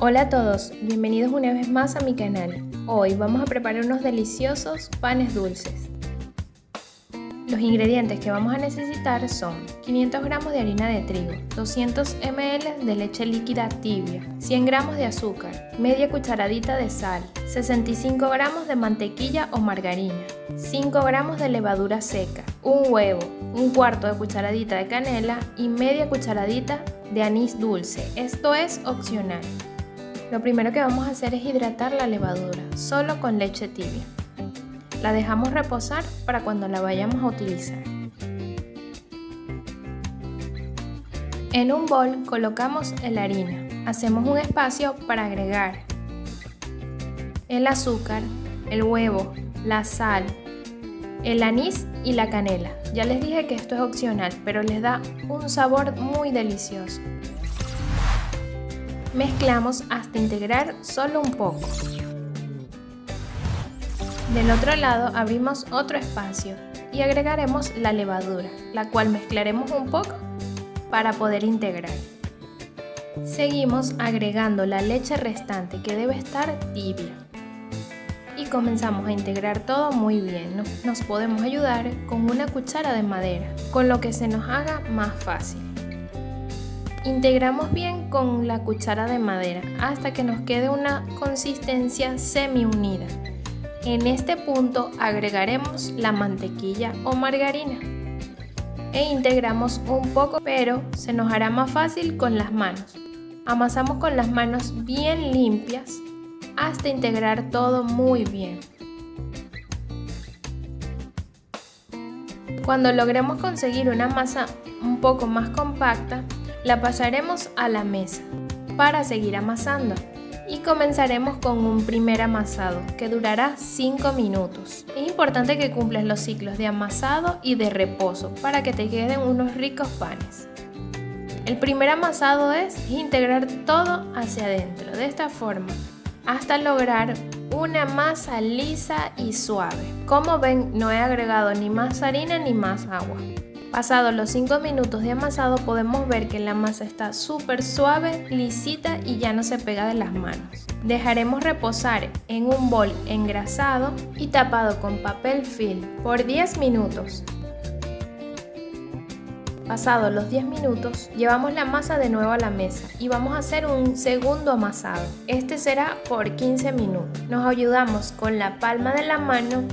Hola a todos, bienvenidos una vez más a mi canal. Hoy vamos a preparar unos deliciosos panes dulces. Los ingredientes que vamos a necesitar son 500 gramos de harina de trigo, 200 ml de leche líquida tibia, 100 gramos de azúcar, media cucharadita de sal, 65 gramos de mantequilla o margarina, 5 gramos de levadura seca, un huevo, un cuarto de cucharadita de canela y media cucharadita de anís dulce. Esto es opcional. Lo primero que vamos a hacer es hidratar la levadura, solo con leche tibia. La dejamos reposar para cuando la vayamos a utilizar. En un bol colocamos la harina. Hacemos un espacio para agregar el azúcar, el huevo, la sal, el anís y la canela. Ya les dije que esto es opcional, pero les da un sabor muy delicioso. Mezclamos hasta integrar solo un poco. Del otro lado abrimos otro espacio y agregaremos la levadura, la cual mezclaremos un poco para poder integrar. Seguimos agregando la leche restante, que debe estar tibia. Y comenzamos a integrar todo muy bien. Nos podemos ayudar con una cuchara de madera, con lo que se nos haga más fácil. Integramos bien con la cuchara de madera hasta que nos quede una consistencia semi unida. En este punto agregaremos la mantequilla o margarina e integramos un poco, pero se nos hará más fácil con las manos. Amasamos con las manos bien limpias hasta integrar todo muy bien. Cuando logremos conseguir una masa un poco más compacta, la pasaremos a la mesa para seguir amasando y comenzaremos con un primer amasado que durará 5 minutos. Es importante que cumplas los ciclos de amasado y de reposo para que te queden unos ricos panes. El primer amasado es integrar todo hacia adentro, de esta forma, hasta lograr una masa lisa y suave. Como ven, no he agregado ni más harina ni más agua. Pasados los 5 minutos de amasado podemos ver que la masa está súper suave, lisita y ya no se pega de las manos. Dejaremos reposar en un bol engrasado y tapado con papel film por 10 minutos. Pasados los 10 minutos, llevamos la masa de nuevo a la mesa y vamos a hacer un segundo amasado. Este será por 15 minutos. Nos ayudamos con la palma de la mano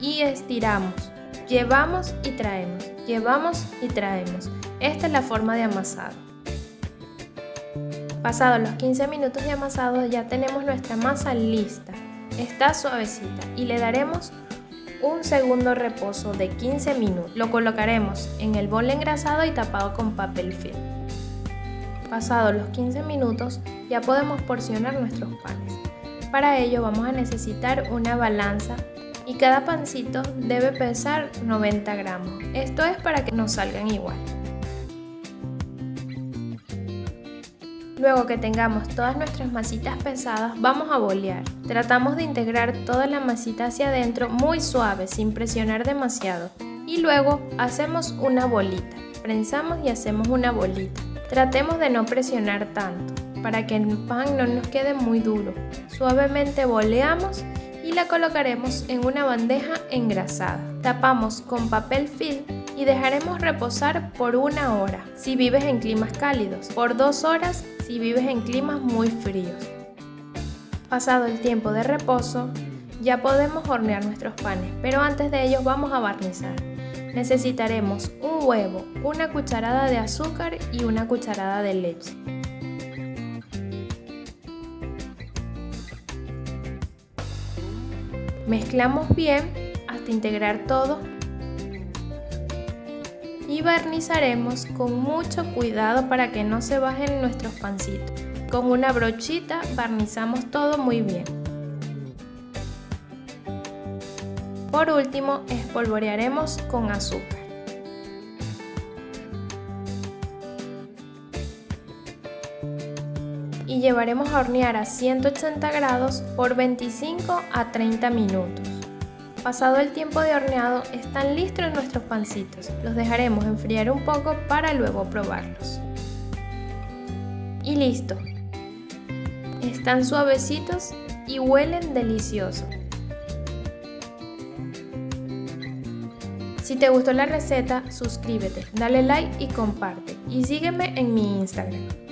y estiramos. Llevamos y traemos, llevamos y traemos. Esta es la forma de amasado. Pasados los 15 minutos de amasado ya tenemos nuestra masa lista. Está suavecita y le daremos un segundo reposo de 15 minutos. Lo colocaremos en el bol engrasado y tapado con papel film. Pasados los 15 minutos ya podemos porcionar nuestros panes. Para ello vamos a necesitar una balanza y cada pancito debe pesar 90 gramos. Esto es para que nos salgan igual. Luego que tengamos todas nuestras masitas pesadas, vamos a bolear. Tratamos de integrar toda la masita hacia adentro muy suave, sin presionar demasiado. Y luego hacemos una bolita. Prensamos y hacemos una bolita. Tratemos de no presionar tanto, para que el pan no nos quede muy duro. Suavemente boleamos y la colocaremos en una bandeja engrasada. Tapamos con papel film y dejaremos reposar por 1 hora si vives en climas cálidos, por 2 horas si vives en climas muy fríos. Pasado el tiempo de reposo, ya podemos hornear nuestros panes, pero antes de ello vamos a barnizar. Necesitaremos un huevo, una cucharada de azúcar y una cucharada de leche. Mezclamos bien hasta integrar todo y barnizaremos con mucho cuidado para que no se bajen nuestros pancitos. Con una brochita barnizamos todo muy bien. Por último, espolvorearemos con azúcar. Y llevaremos a hornear a 180 grados por 25 a 30 minutos. Pasado el tiempo de horneado, están listos nuestros pancitos. Los dejaremos enfriar un poco para luego probarlos. Y listo. Están suavecitos y huelen delicioso. Si te gustó la receta, suscríbete, dale like y comparte. Y sígueme en mi Instagram.